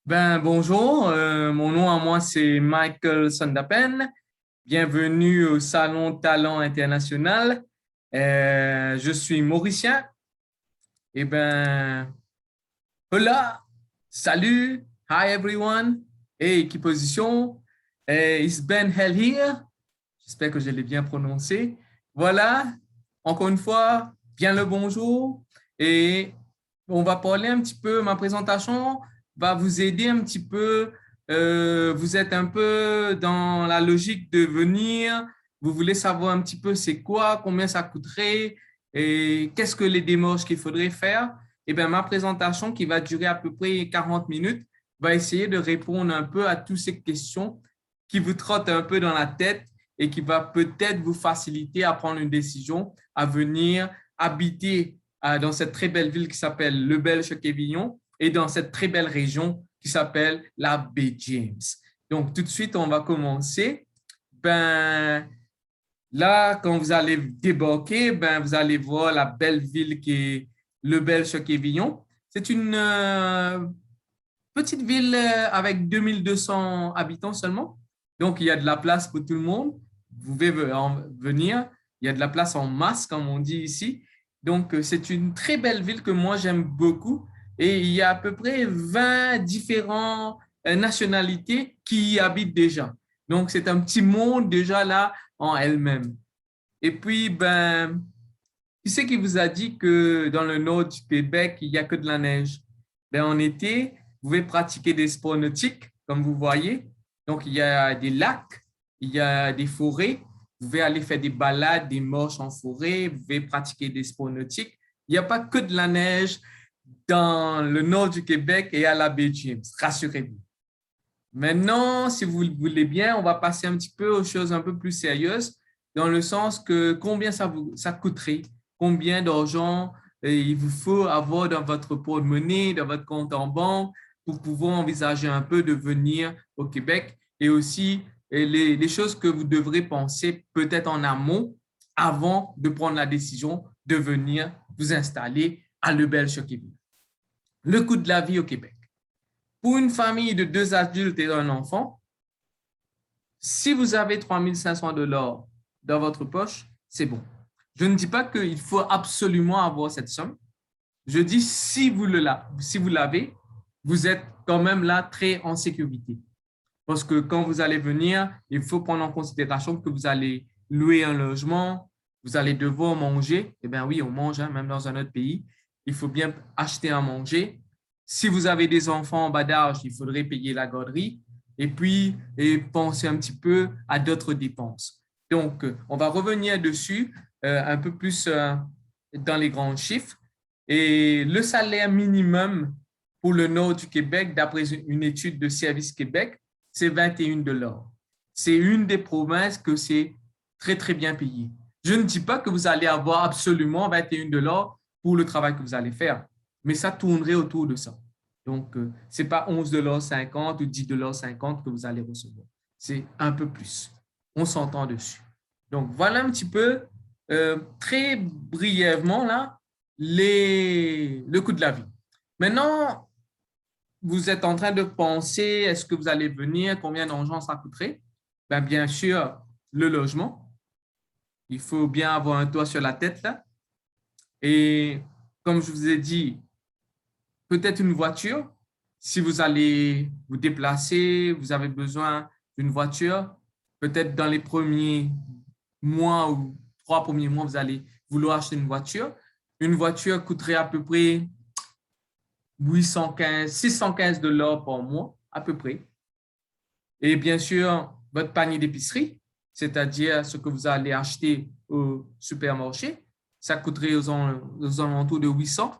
Bonjour, mon nom à moi c'est Michael Sondapen. Bienvenue au Salon Talent International. Je suis mauricien. Eh ben, hola, salut, hi everyone. Hey, qui position? It's Ben Hell here. J'espère que je l'ai bien prononcé. Voilà, encore une fois, bien le bonjour. Et on va parler un petit peu, ma présentation va vous aider un petit peu. Vous êtes un peu dans la logique de venir. Vous voulez savoir un petit peu c'est quoi, combien ça coûterait et qu'est-ce que les démarches qu'il faudrait faire. Eh bien, ma présentation qui va durer à peu près 40 minutes va essayer de répondre un peu à toutes ces questions qui vous trottent un peu dans la tête et qui va peut-être vous faciliter à prendre une décision, à venir habiter dans cette très belle ville qui s'appelle Le Belge-Quévillon et dans cette très belle région qui s'appelle la baie James. Donc, tout de suite, on va commencer. Là, quand vous allez débarquer, vous allez voir la belle ville qui est Le Belge-Quévillon. C'est une petite ville avec 2200 habitants seulement. Donc, il y a de la place pour tout le monde. Vous pouvez venir. Il y a de la place en masse, comme on dit ici. Donc, c'est une très belle ville que moi, j'aime beaucoup. Et il y a à peu près 20 différentes nationalités qui y habitent déjà. Donc, c'est un petit monde déjà là en elle-même. Et puis, qui c'est qui vous a dit que dans le nord du Québec, il n'y a que de la neige? En été, vous pouvez pratiquer des sports nautiques, comme vous voyez. Donc, il y a des lacs, il y a des forêts. Vous pouvez aller faire des balades, des marches en forêt. Vous pouvez pratiquer des sports nautiques. Il n'y a pas que de la neige dans le nord du Québec et à la baie James, rassurez-vous. Maintenant, si vous le voulez bien, on va passer un petit peu aux choses un peu plus sérieuses, dans le sens que combien ça coûterait, combien d'argent il vous faut avoir dans votre porte-monnaie, dans votre compte en banque pour pouvoir envisager un peu de venir au Québec et aussi les choses que vous devrez penser peut-être en amont avant de prendre la décision de venir vous installer à Le Belge-Québec. Le coût de la vie au Québec. Pour une famille de 2 adultes et un enfant, si vous avez 3 500 $ dans votre poche, c'est bon. Je ne dis pas qu'il faut absolument avoir cette somme. Je dis si vous l'avez, vous êtes quand même là très en sécurité. Parce que quand vous allez venir, il faut prendre en considération que vous allez louer un logement, vous allez devoir manger. Eh bien oui, on mange, hein, même dans un autre pays. Il faut bien acheter à manger. Si vous avez des enfants en bas d'âge, il faudrait payer la garderie et puis penser un petit peu à d'autres dépenses. Donc, on va revenir dessus un peu plus dans les grands chiffres. Et le salaire minimum pour le nord du Québec, d'après une étude de Service Québec, c'est 21 $. C'est une des provinces que c'est très, très bien payé. Je ne dis pas que vous allez avoir absolument 21 $ pour le travail que vous allez faire, mais ça tournerait autour de ça. Donc, ce n'est pas 11,50 $ ou 10,50 $ que vous allez recevoir. C'est un peu plus. On s'entend dessus. Donc, voilà un petit peu, très brièvement, là, le coût de la vie. Maintenant, vous êtes en train de penser, est-ce que vous allez venir, combien d'argent ça coûterait? Bien sûr, le logement. Il faut bien avoir un toit sur la tête, là. Et comme je vous ai dit, peut-être une voiture. Si vous allez vous déplacer, vous avez besoin d'une voiture. Peut-être dans les premiers mois ou 3 premiers mois, vous allez vouloir acheter une voiture. Une voiture coûterait à peu près 615 $ par mois, à peu près. Et bien sûr, votre panier d'épicerie, c'est-à-dire ce que vous allez acheter au supermarché, ça coûterait aux alentours de 800.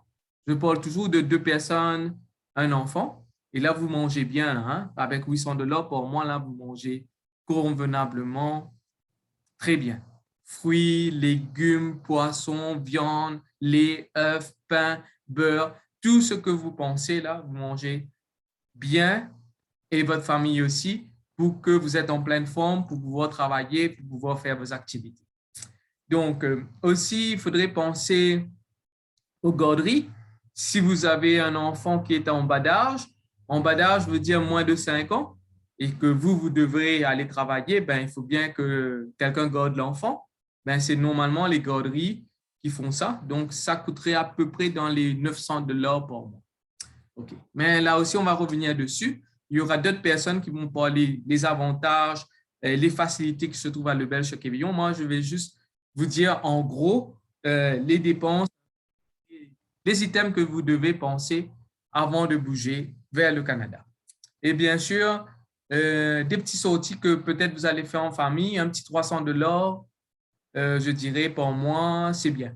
Je parle toujours de 2 personnes, un enfant. Et là, vous mangez bien, hein? Avec 800 $ par mois, là, vous mangez convenablement très bien. Fruits, légumes, poissons, viande, lait, œufs, pain, beurre, tout ce que vous pensez là, vous mangez bien et votre famille aussi pour que vous êtes en pleine forme, pour pouvoir travailler, pour pouvoir faire vos activités. Donc, aussi, il faudrait penser aux garderies. Si vous avez un enfant qui est en bas d'âge, En bas d'âge veut dire moins de 5 ans et que vous devrez aller travailler, ben, il faut bien que quelqu'un garde l'enfant. Ben, c'est normalement les garderies qui font ça. Donc, ça coûterait à peu près dans les 900 $ par mois. OK. Mais là aussi, on va revenir dessus. Il y aura d'autres personnes qui vont parler des avantages, les facilités qui se trouvent à Lebel chez Quévillon. Moi, je vais juste vous dire en gros les dépenses, les items que vous devez penser avant de bouger vers le Canada. Et bien sûr, des petits sorties que peut-être vous allez faire en famille, un petit 300 $, je dirais, par mois, c'est bien.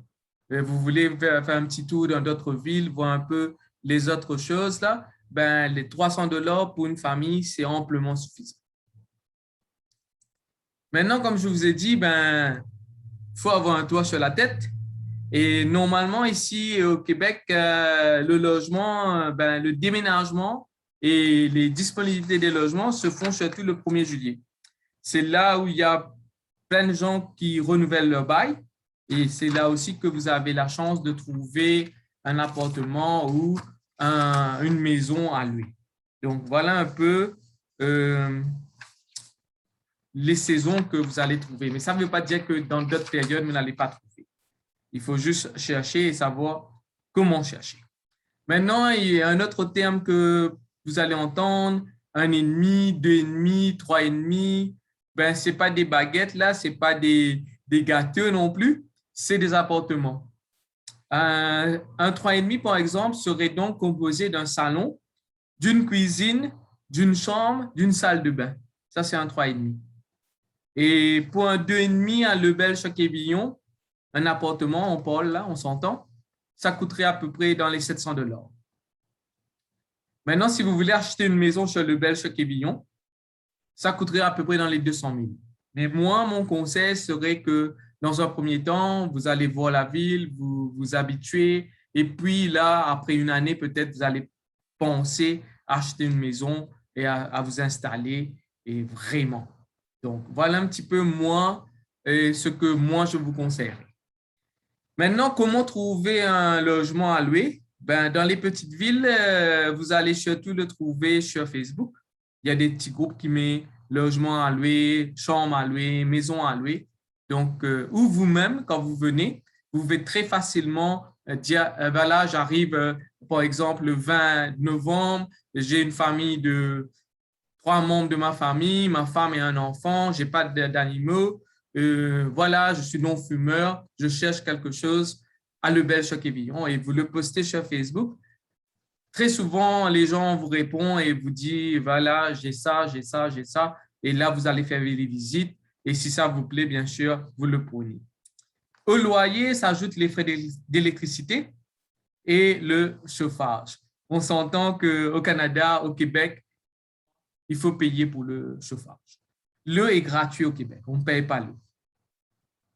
Vous voulez faire un petit tour dans d'autres villes, voir un peu les autres choses là, ben, les 300 $ pour une famille, c'est amplement suffisant. Maintenant, comme je vous ai dit, ben, il faut avoir un toit sur la tête. Et normalement, ici au Québec, le logement, ben, le déménagement et les disponibilités des logements se font surtout le 1er juillet. C'est là où il y a plein de gens qui renouvellent leur bail. Et c'est là aussi que vous avez la chance de trouver un appartement ou une maison à louer. Donc, voilà un peu les saisons que vous allez trouver. Mais ça ne veut pas dire que dans d'autres périodes, vous n'allez pas trouver. Il faut juste chercher et savoir comment chercher. Maintenant, il y a un autre terme que vous allez entendre, 1,5, 2,5, 3,5. Ben, ce n'est pas des baguettes, là, ce n'est pas des gâteaux non plus, c'est des appartements. Un 3,5, par exemple, serait donc composé d'un salon, d'une cuisine, d'une chambre, d'une salle de bain. Ça, c'est un 3,5. Et pour un 2,5 à Lebel-Choquevillon, un appartement, on parle là, on s'entend, ça coûterait à peu près dans les 700 $. Maintenant, si vous voulez acheter une maison sur Lebel-Choquevillon, ça coûterait à peu près dans les 200 000. Mais moi, mon conseil serait que dans un premier temps, vous allez voir la ville, vous vous habituez, et puis là, après une année, peut-être vous allez penser à acheter une maison et à vous installer, et vraiment. Donc, voilà un petit peu moi, ce que moi, je vous conseillerais. Maintenant, comment trouver un logement à louer? Ben, dans les petites villes, vous allez surtout le trouver sur Facebook. Il y a des petits groupes qui mettent logement à louer, chambre à louer, maison à louer. Donc, ou vous-même, quand vous venez, vous pouvez très facilement dire, ben là, j'arrive, par exemple, le 20 novembre, j'ai une famille de 3 membres de ma famille, ma femme et un enfant, je n'ai pas d'animaux. Voilà, je suis non-fumeur, je cherche quelque chose à Lebel-Choquevillon et vous le postez sur Facebook. Très souvent, les gens vous répondent et vous disent, voilà, j'ai ça, j'ai ça, j'ai ça. Et là, vous allez faire les visites. Et si ça vous plaît, bien sûr, vous le prenez. Au loyer s'ajoutent les frais d'électricité et le chauffage. On s'entend qu'au Canada, au Québec, il faut payer pour le chauffage. L'eau est gratuit au Québec, on ne paye pas l'eau.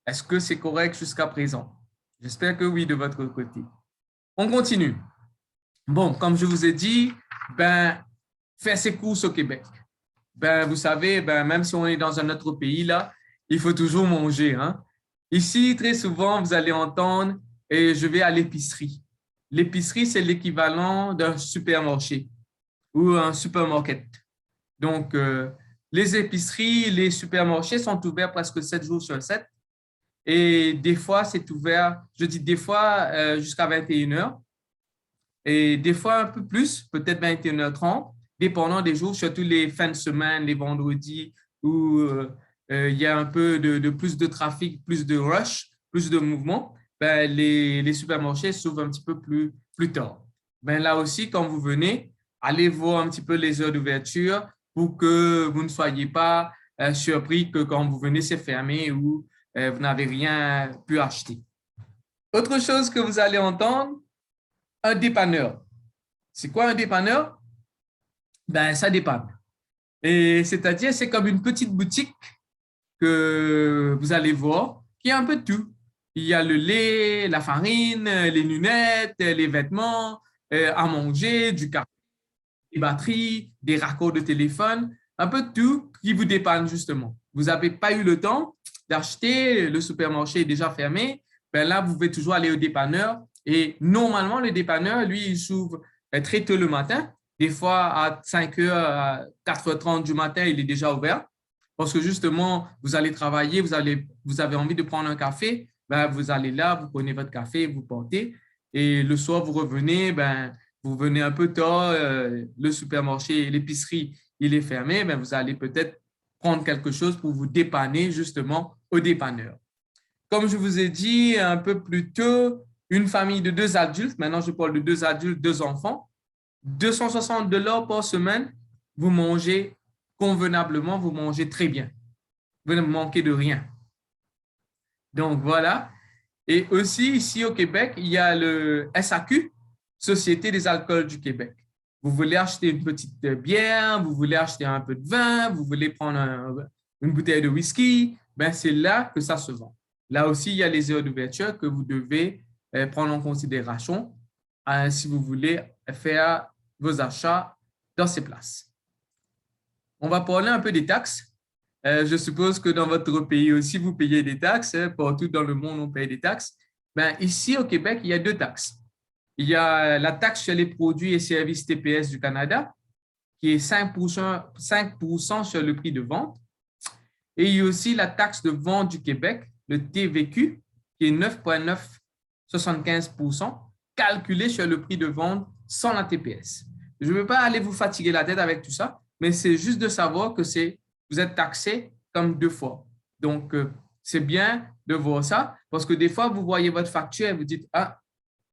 Est-ce que c'est correct jusqu'à présent? J'espère que oui de votre côté. On continue. Bon, comme je vous ai dit, ben, faire ses courses au Québec. Ben, vous savez, ben, même si on est dans un autre pays, là, il faut toujours manger. Hein? Ici, très souvent, vous allez entendre et je vais à l'épicerie. L'épicerie, c'est l'équivalent d'un supermarché ou un supermarket. Donc, les épiceries, les supermarchés sont ouverts presque 7 jours sur 7. Et des fois, c'est ouvert, je dis des fois, jusqu'à 21 heures. Et des fois, un peu plus, peut-être 21h30, dépendant des jours, surtout les fins de semaine, les vendredis, où il y a un peu de plus de trafic, plus de rush, plus de mouvement, ben, les supermarchés s'ouvrent un petit peu plus tard. Ben, là aussi, quand vous venez, allez voir un petit peu les heures d'ouverture pour que vous ne soyez pas surpris que quand vous venez, c'est fermé ou vous n'avez rien pu acheter. Autre chose que vous allez entendre, un dépanneur. C'est quoi un dépanneur? Ben, ça dépanne. Et c'est-à-dire, c'est comme une petite boutique que vous allez voir, qui a un peu de tout. Il y a le lait, la farine, les lunettes, les vêtements, à manger, du café, des batteries, des raccords de téléphone, un peu de tout qui vous dépanne justement. Vous n'avez pas eu le temps d'acheter, le supermarché est déjà fermé, ben là, vous pouvez toujours aller au dépanneur et normalement, le dépanneur, lui, il s'ouvre très tôt le matin Des fois, à 5 heures, à 4h30 du matin, il est déjà ouvert. Parce que justement, vous allez travailler, vous avez envie de prendre un café, ben, vous allez là, vous prenez votre café, vous portez. Et le soir, vous revenez, ben, vous venez un peu tard, le supermarché, l'épicerie, il est fermé, ben, vous allez peut-être prendre quelque chose pour vous dépanner justement au dépanneur. Comme je vous ai dit un peu plus tôt, une famille de 2 adultes, maintenant je parle de 2 adultes, 2 enfants, 260 $ par semaine, vous mangez convenablement, vous mangez très bien. Vous ne manquez de rien. Donc voilà. Et aussi ici au Québec, il y a le SAQ, Société des alcools du Québec. Vous voulez acheter une petite bière, vous voulez acheter un peu de vin, vous voulez prendre une bouteille de whisky, ben c'est là que ça se vend. Là aussi, il y a les heures d'ouverture que vous devez prendre en considération si vous voulez faire vos achats dans ces places. On va parler un peu des taxes. Je suppose que dans votre pays aussi, vous payez des taxes. Partout dans le monde, on paye des taxes. Ben, ici, au Québec, il y a 2 taxes. Il y a la taxe sur les produits et services TPS du Canada, qui est 5% sur le prix de vente. Et il y a aussi la taxe de vente du Québec, le TVQ, qui est 9,975%, calculé sur le prix de vente sans la TPS. Je ne veux pas aller vous fatiguer la tête avec tout ça, mais c'est juste de savoir que vous êtes taxé comme 2 fois. Donc, c'est bien de voir ça parce que des fois, vous voyez votre facture et vous dites, ah,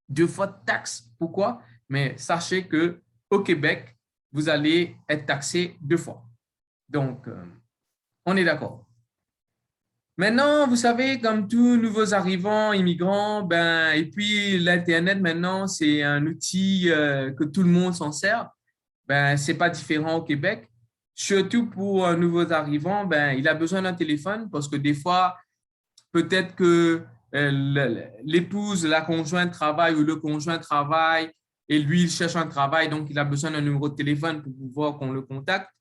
2 fois de taxe, pourquoi? Mais sachez qu'au Québec, vous allez être taxé 2 fois. Donc, on est d'accord. Maintenant, vous savez, comme tous nouveaux arrivants, immigrants, ben, et puis l'Internet maintenant, c'est un outil que tout le monde s'en sert. Ben, c'est pas différent au Québec. Surtout pour un nouveau arrivant, ben, il a besoin d'un téléphone parce que des fois, peut-être que l'épouse, la conjointe travaille ou le conjoint travaille et lui, il cherche un travail, donc il a besoin d'un numéro de téléphone pour pouvoir qu'on le contacte.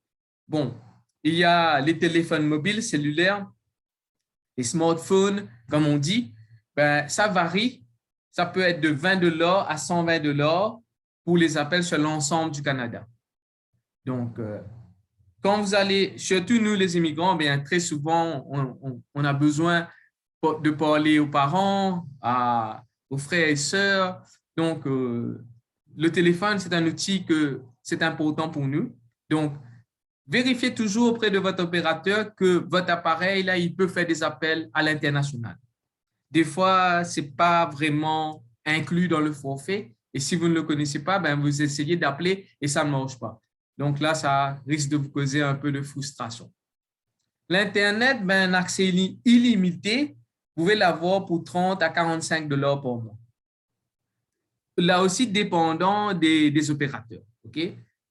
Bon, il y a les téléphones mobiles, cellulaires, les smartphones, comme on dit, ben, ça varie. Ça peut être de 20 $ à 120 $ pour les appels sur l'ensemble du Canada. Donc, quand vous allez, surtout nous les immigrants, bien, très souvent, on a besoin de parler aux parents, aux frères et sœurs. Donc, le téléphone, c'est un outil que c'est important pour nous. Donc, vérifiez toujours auprès de votre opérateur que votre appareil, là, il peut faire des appels à l'international. Des fois, ce n'est pas vraiment inclus dans le forfait. Et si vous ne le connaissez pas, ben, vous essayez d'appeler et ça ne marche pas. Donc là, ça risque de vous causer un peu de frustration. L'Internet, ben, un accès illimité, vous pouvez l'avoir pour 30 à 45 $ par mois. Là aussi, dépendant des opérateurs. OK?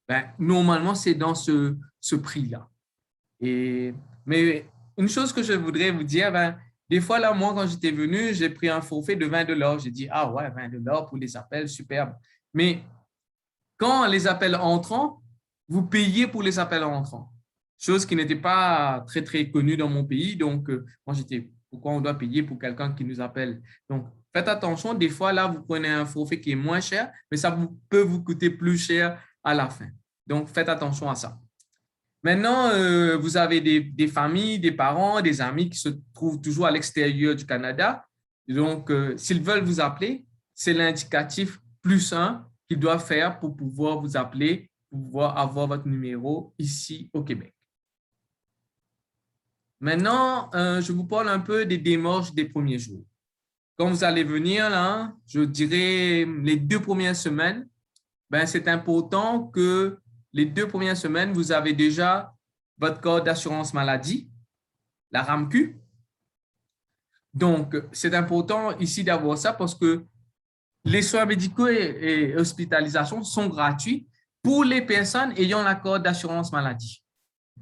Ben, normalement, c'est dans ce prix-là. Mais une chose que je voudrais vous dire, ben, des fois, là, moi, quand j'étais venu, j'ai pris un forfait de 20 $. J'ai dit, ah ouais, 20 $ pour les appels, superbe. Mais quand les appels entrants, vous payez pour les appels entrants. Chose qui n'était pas très, très connue dans mon pays. Donc, moi, j'étais, pourquoi on doit payer pour quelqu'un qui nous appelle? Donc, faites attention. Des fois, là, vous prenez un forfait qui est moins cher, mais ça peut vous coûter plus cher à la fin. Donc, faites attention à ça. Maintenant, vous avez des familles, des parents, des amis qui se trouvent toujours à l'extérieur du Canada. Donc, s'ils veulent vous appeler, c'est l'indicatif +1 qu'ils doivent faire pour pouvoir vous appeler, pour pouvoir avoir votre numéro ici au Québec. Maintenant, je vous parle un peu des démarches des premiers jours. Quand vous allez venir, là, je dirais les 2 premières semaines, ben, c'est important que les 2 premières semaines, vous avez déjà votre code d'assurance maladie, la RAMQ. Donc, c'est important ici d'avoir ça parce que les soins médicaux et hospitalisations sont gratuits pour les personnes ayant la code d'assurance maladie.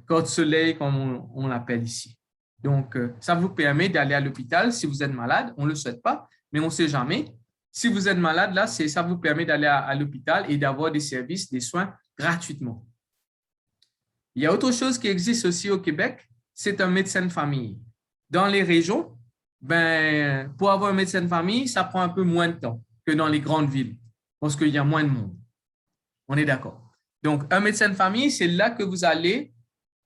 Code soleil, comme on l'appelle ici. Donc, ça vous permet d'aller à l'hôpital si vous êtes malade. On ne le souhaite pas, mais on ne sait jamais. Si vous êtes malade, là, ça vous permet d'aller à l'hôpital et d'avoir des services, des soins gratuitement. Il y a autre chose qui existe aussi au Québec, c'est un médecin de famille. Dans les régions, ben, pour avoir un médecin de famille, ça prend un peu moins de temps que dans les grandes villes parce qu'il y a moins de monde. On est d'accord. Donc, un médecin de famille, c'est là que vous allez,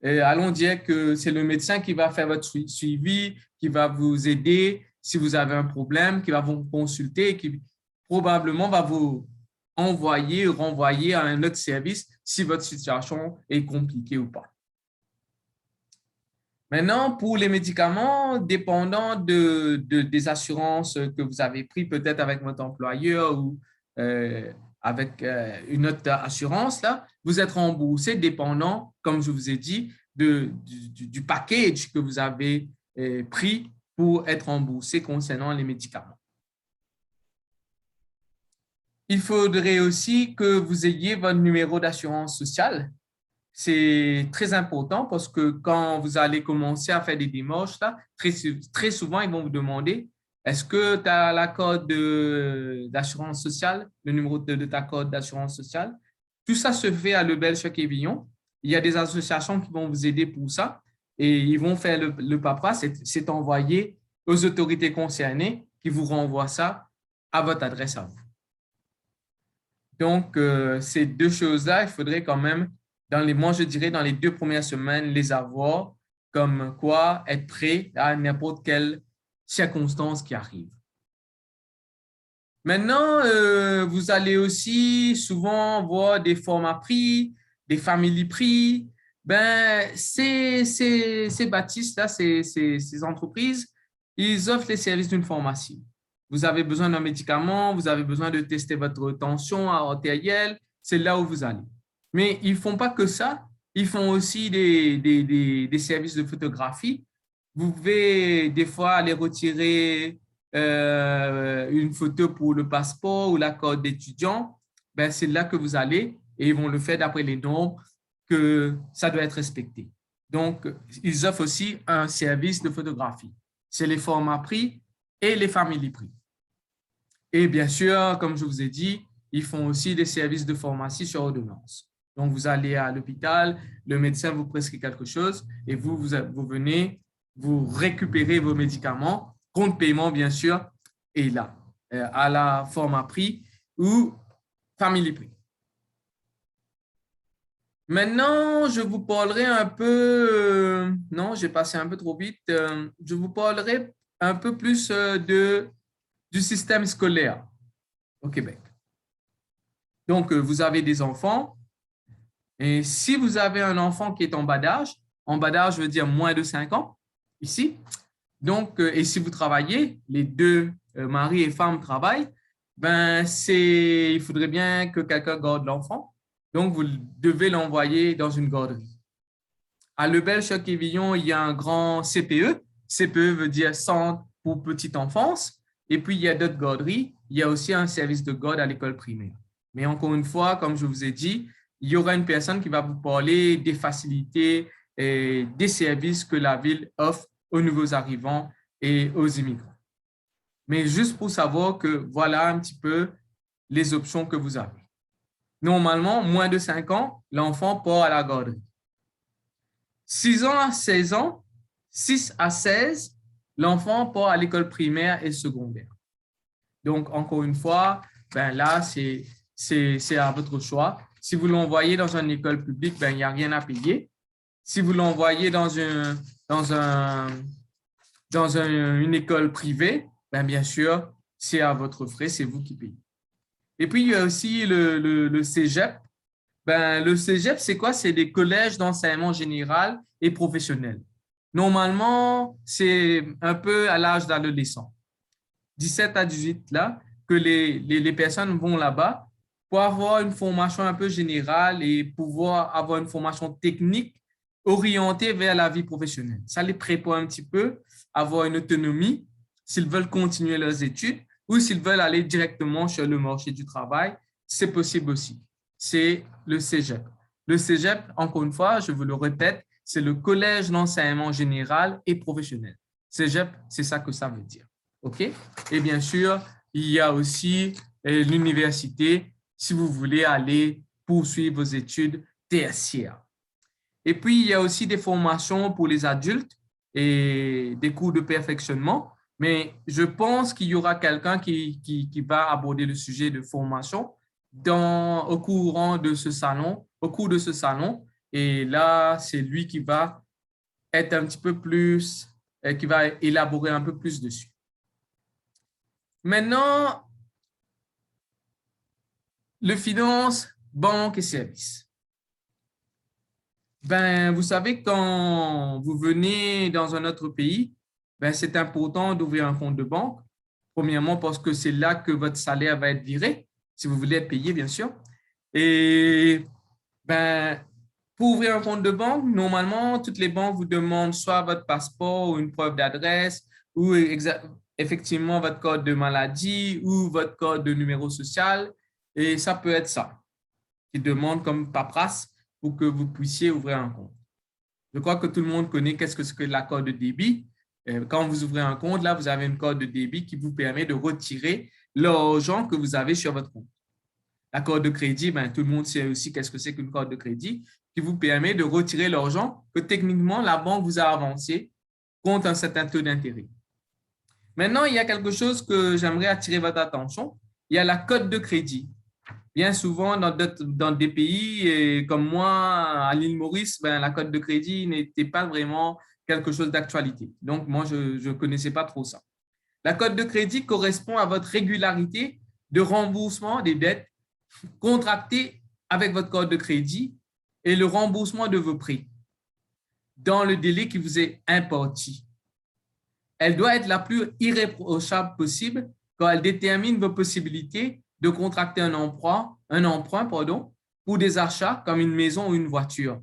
allons dire que c'est le médecin qui va faire votre suivi, qui va vous aider si vous avez un problème, qui va vous consulter et qui probablement va vous envoyer ou renvoyer à un autre service si votre situation est compliquée ou pas. Maintenant, pour les médicaments, dépendant des assurances que vous avez prises, peut-être avec votre employeur ou avec une autre assurance, là, vous êtes remboursé dépendant, comme je vous ai dit, du package que vous avez pris pour être remboursé concernant les médicaments. Il faudrait aussi que vous ayez votre numéro d'assurance sociale. C'est très important parce que quand vous allez commencer à faire des démarches, là, très souvent, ils vont vous demander, est-ce que tu as la code d'assurance sociale, le numéro de ta code d'assurance sociale? Tout ça se fait à Lebel Choc-Évillon. Il y a des associations qui vont vous aider pour ça et ils vont faire le paperasse, c'est envoyé aux autorités concernées qui vous renvoient ça à votre adresse à vous. Donc, ces deux choses-là, il faudrait quand même moi, je dirais dans les 2 premières semaines, les avoir, comme quoi être prêt à n'importe quelle circonstance qui arrive. Maintenant, vous allez aussi souvent voir des formats prix, des family prix. Ben, ces bâtisses-là, ces entreprises, ils offrent les services d'une pharmacie. Vous avez besoin d'un médicament, vous avez besoin de tester votre tension artérielle, c'est là où vous allez. Mais ils ne font pas que ça, ils font aussi des services de photographie. Vous pouvez des fois aller retirer une photo pour le passeport ou la carte d'étudiant. Ben, c'est là que vous allez et ils vont le faire d'après les normes que ça doit être respecté. Donc, ils offrent aussi un service de photographie. C'est les formats prix et les family prix. Et bien sûr, comme je vous ai dit, ils font aussi des services de pharmacie sur ordonnance. Donc, vous allez à l'hôpital, le médecin vous prescrit quelque chose et vous venez, vous récupérez vos médicaments, compte paiement, bien sûr, et là, à la format prix ou family prix. Maintenant, je vous parlerai un peu, non, j'ai passé un peu trop vite, je vous parlerai un peu plus du système scolaire au Québec. Donc, vous avez des enfants et si vous avez un enfant qui est en bas d'âge veut dire moins de 5 ans ici, donc, et si vous travaillez, les deux, mari et femme travaillent, ben il faudrait bien que quelqu'un garde l'enfant. Donc, vous devez l'envoyer dans une garderie. À Lebel, Choc-Évillon, il y a un grand CPE. CPE veut dire Centre pour petite enfance. Et puis, il y a d'autres garderies. Il y a aussi un service de garde à l'école primaire. Mais encore une fois, comme je vous ai dit, il y aura une personne qui va vous parler des facilités et des services que la ville offre aux nouveaux arrivants et aux immigrants. Mais juste pour savoir que voilà un petit peu les options que vous avez. Normalement, moins de 5 ans, l'enfant part à la garderie. 6 ans à 16 ans, 6 à 16, l'enfant part à l'école primaire et secondaire. Donc, encore une fois, ben là, c'est à votre choix. Si vous l'envoyez dans une école publique, ben, il n'y a rien à payer. Si vous l'envoyez dans une école privée, ben, bien sûr, c'est à votre frais, c'est vous qui payez. Et puis, il y a aussi le cégep. Ben, le cégep, c'est quoi? C'est des collèges d'enseignement général et professionnel. Normalement, c'est un peu à l'âge d'adolescent. 17 à 18, là, que les personnes vont là-bas pour avoir une formation un peu générale et pouvoir avoir une formation technique orientée vers la vie professionnelle. Ça les prépare un petit peu à avoir une autonomie s'ils veulent continuer leurs études ou s'ils veulent aller directement sur le marché du travail. C'est possible aussi. C'est le cégep. Le cégep, encore une fois, je vous le répète, c'est le collège d'enseignement général et professionnel. Cégep, c'est ça que ça veut dire. OK? Et bien sûr, il y a aussi l'université si vous voulez aller poursuivre vos études tertiaires. Et puis, il y a aussi des formations pour les adultes et des cours de perfectionnement. Mais je pense qu'il y aura quelqu'un qui va aborder le sujet de formation au cours de ce salon. Et là, c'est lui qui va être un petit peu plus, qui va élaborer un peu plus dessus. Maintenant, le finance, banque et services. Ben, vous savez, quand vous venez dans un autre pays, ben, c'est important d'ouvrir un compte de banque. Premièrement, parce que c'est là que votre salaire va être viré, si vous voulez être payé, bien sûr. Et ben, pour ouvrir un compte de banque, normalement, toutes les banques vous demandent soit votre passeport ou une preuve d'adresse, ou effectivement votre code de maladie ou votre code de numéro social. Et ça peut être ça, qui demande comme paperasse pour que vous puissiez ouvrir un compte. Je crois que tout le monde connaît qu'est-ce que c'est que la carte de débit. Quand vous ouvrez un compte, là, vous avez une carte de débit qui vous permet de retirer l'argent que vous avez sur votre compte. La carte de crédit, ben, tout le monde sait aussi qu'est-ce que c'est qu'une carte de crédit qui vous permet de retirer l'argent que techniquement la banque vous a avancé contre un certain taux d'intérêt. Maintenant, il y a quelque chose que j'aimerais attirer votre attention. Il y a la cote de crédit. Bien souvent, dans des pays comme moi, à l'île Maurice, ben, la cote de crédit n'était pas vraiment quelque chose d'actualité. Donc, moi, je ne connaissais pas trop ça. La cote de crédit correspond à votre régularité de remboursement des dettes contractées avec votre code de crédit et le remboursement de vos prêts dans le délai qui vous est imparti. Elle doit être la plus irréprochable possible quand elle détermine vos possibilités de contracter un emprunt pour des achats comme une maison ou une voiture.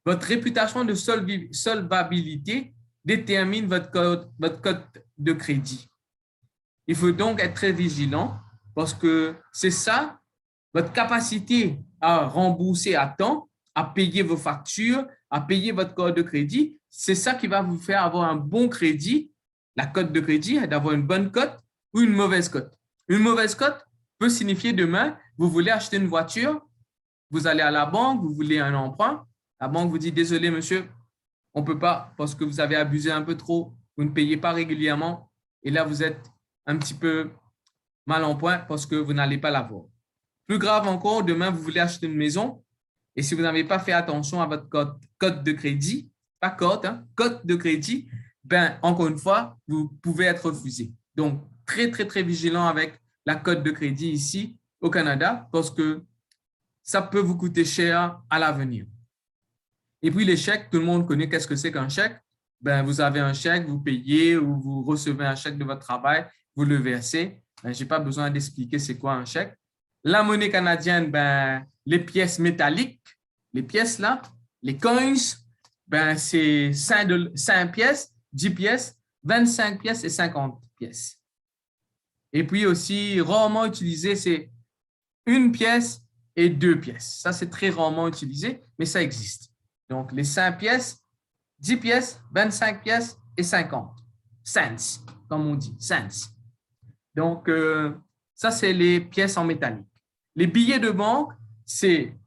Votre réputation de solvabilité détermine votre cote de crédit. Il faut donc être très vigilant parce que c'est ça, votre capacité à rembourser à temps, à payer vos factures, à payer votre code de crédit, c'est ça qui va vous faire avoir un bon crédit, la cote de crédit, d'avoir une bonne cote ou une mauvaise cote. Une mauvaise cote peut signifier demain, vous voulez acheter une voiture, vous allez à la banque, vous voulez un emprunt, la banque vous dit, désolé monsieur, on ne peut pas parce que vous avez abusé un peu trop, vous ne payez pas régulièrement et là vous êtes un petit peu mal en point parce que vous n'allez pas l'avoir. Plus grave encore, demain vous voulez acheter une maison et si vous n'avez pas fait attention à votre cote de crédit, pas cote, hein, cote de crédit, ben, encore une fois, vous pouvez être refusé. Donc, très, très, très vigilant avec la cote de crédit ici au Canada parce que ça peut vous coûter cher à l'avenir. Et puis, les chèques, tout le monde connaît qu'est-ce que c'est qu'un chèque. Ben, vous avez un chèque, vous payez ou vous recevez un chèque de votre travail, vous le versez. Ben, je n'ai pas besoin d'expliquer c'est quoi un chèque. La monnaie canadienne, ben, les pièces métalliques, les pièces là, les coins, ben, c'est 5 pièces, 10 pièces, 25 pièces et 50 pièces. Et puis aussi, rarement utilisé, c'est 1 pièce et 2 pièces. Ça, c'est très rarement utilisé, mais ça existe. Donc, les 5 pièces, 10 pièces, 25 pièces et 50 cents, comme on dit, cents. Donc, ça, c'est les pièces en métallique. Les billets de banque, c'est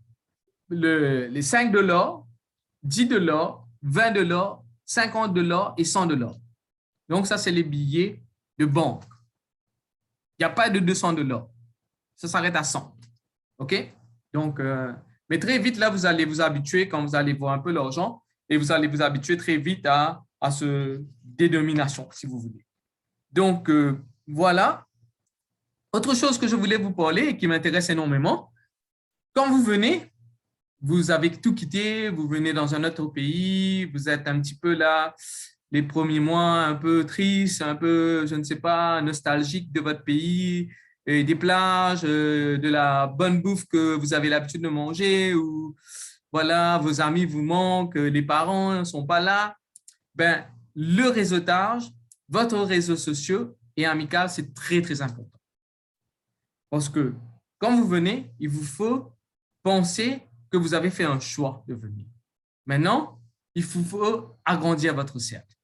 les 5 $, 10 $, 20 $, 50 $ et 100 $. Donc, ça, c'est les billets de banque. Il n'y a pas de 200 $. Ça s'arrête à 100. OK? Donc, mais très vite, là, vous allez vous habituer quand vous allez voir un peu l'argent et vous allez vous habituer très vite à ce dénomination, si vous voulez. Donc, voilà. Autre chose que je voulais vous parler et qui m'intéresse énormément, quand vous venez, vous avez tout quitté, vous venez dans un autre pays, vous êtes un petit peu là, les premiers mois un peu tristes, un peu, je ne sais pas, nostalgique de votre pays, et des plages, de la bonne bouffe que vous avez l'habitude de manger, ou voilà, vos amis vous manquent, les parents ne sont pas là. Ben, le réseautage, votre réseau social et amical, c'est très, très important. Parce que quand vous venez, il vous faut penser que vous avez fait un choix de venir. Maintenant, il vous faut agrandir votre cercle.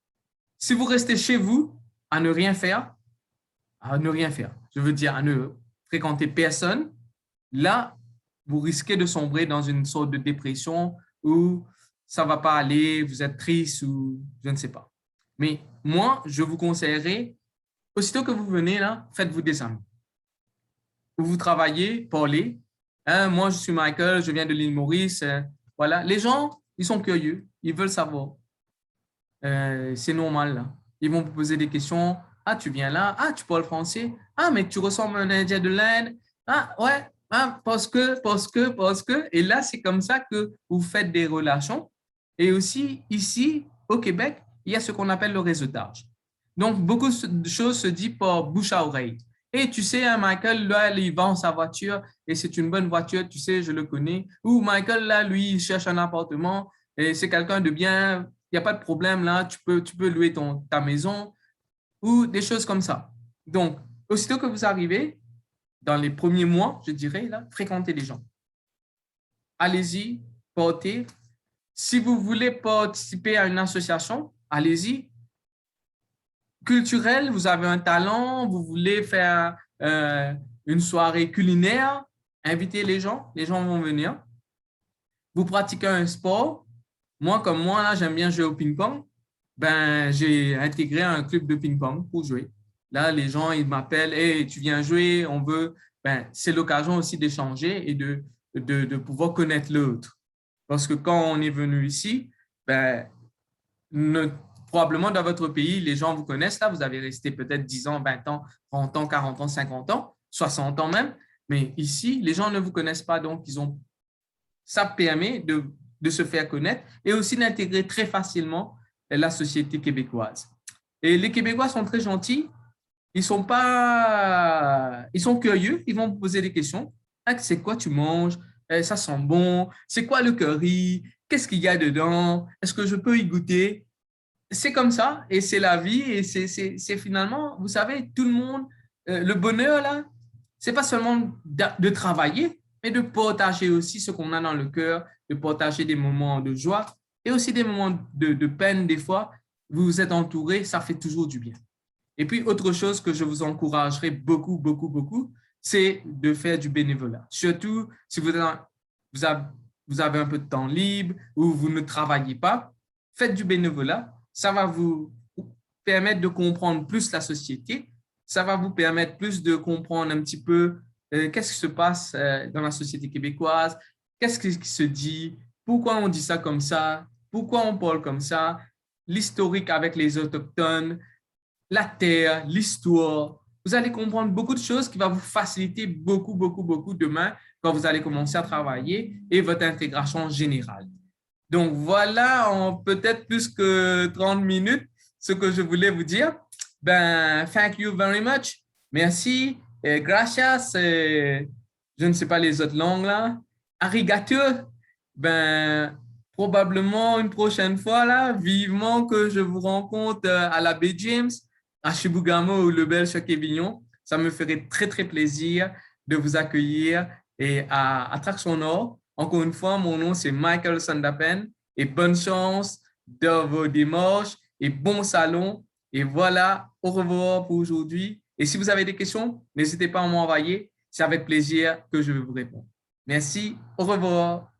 Si vous restez chez vous à ne rien faire, je veux dire à ne fréquenter personne, là, vous risquez de sombrer dans une sorte de dépression où ça ne va pas aller, vous êtes triste ou je ne sais pas. Mais moi, je vous conseillerais, aussitôt que vous venez là, faites-vous des amis. où vous travaillez, parlez. Hein, moi, je suis Michael, je viens de l'île Maurice. Voilà. Les gens, ils sont curieux, ils veulent savoir. C'est normal, là. Ils vont vous poser des questions. Ah, tu viens là. Ah, tu parles français. Ah, mais tu ressembles à un Indien de l'Inde. Ah, ouais. Ah, parce que. Et là, c'est comme ça que vous faites des relations. Et aussi, ici, au Québec, il y a ce qu'on appelle le réseautage. Donc, beaucoup de choses se disent par bouche à oreille. Et tu sais, hein, Michael, là, il vend sa voiture et c'est une bonne voiture, tu sais, je le connais. Ou Michael, là, lui, il cherche un appartement et c'est quelqu'un de bien, il n'y a pas de problème là, tu peux louer ta maison ou des choses comme ça. Donc, aussitôt que vous arrivez, dans les premiers mois, je dirais, là, fréquentez les gens. Allez-y, partez. Si vous voulez participer à une association, allez-y. Culturel, vous avez un talent, vous voulez faire une soirée culinaire, invitez les gens vont venir. Vous pratiquez un sport. Moi, comme moi, là, j'aime bien jouer au ping-pong. Ben, j'ai intégré un club de ping-pong pour jouer. Là, les gens, ils m'appellent, hey, tu viens jouer, on veut. Ben, c'est l'occasion aussi d'échanger et de pouvoir connaître l'autre. Parce que quand on est venu ici, ben, probablement dans votre pays, les gens vous connaissent. Là, vous avez resté peut-être 10 ans, 20 ans, 30 ans, 40 ans, 50 ans, 60 ans même. Mais ici, les gens ne vous connaissent pas. Donc, ça permet de se faire connaître et aussi d'intégrer très facilement la société québécoise. Et les Québécois sont très gentils. Ils sont curieux. Ils vont vous poser des questions. Ah, c'est quoi tu manges? Ça sent bon. C'est quoi le curry? Qu'est-ce qu'il y a dedans? Est-ce que je peux y goûter? C'est comme ça et c'est la vie et c'est finalement, vous savez, tout le monde, le bonheur là, c'est pas seulement de travailler, mais de partager aussi ce qu'on a dans le cœur, de partager des moments de joie et aussi des moments de peine des fois. Vous vous êtes entouré, ça fait toujours du bien. Et puis, autre chose que je vous encouragerais beaucoup, beaucoup, beaucoup, c'est de faire du bénévolat. Surtout si vous avez, vous avez un peu de temps libre ou vous ne travaillez pas, faites du bénévolat. Ça va vous permettre de comprendre plus la société. Ça va vous permettre plus de comprendre un petit peu qu'est-ce qui se passe dans la société québécoise, qu'est-ce qui se dit, pourquoi on dit ça comme ça, pourquoi on parle comme ça, l'historique avec les Autochtones, la terre, l'histoire. Vous allez comprendre beaucoup de choses qui vont vous faciliter beaucoup, beaucoup, beaucoup demain quand vous allez commencer à travailler et votre intégration générale. Donc, voilà en peut-être plus que 30 minutes ce que je voulais vous dire. Ben, thank you very much. Merci. Gracias. Je ne sais pas les autres langues là. Arigato. Ben, probablement une prochaine fois là, vivement que je vous rencontre à la baie James, à Chibougamau ou le bel Choquevillon. Ça me ferait très, très plaisir de vous accueillir et à Traction Nord. Encore une fois, mon nom, c'est Michael Sandapen et bonne chance dans vos démarches et bon salon. Et voilà, au revoir pour aujourd'hui. Et si vous avez des questions, n'hésitez pas à m'envoyer. C'est avec plaisir que je vais vous répondre. Merci, au revoir.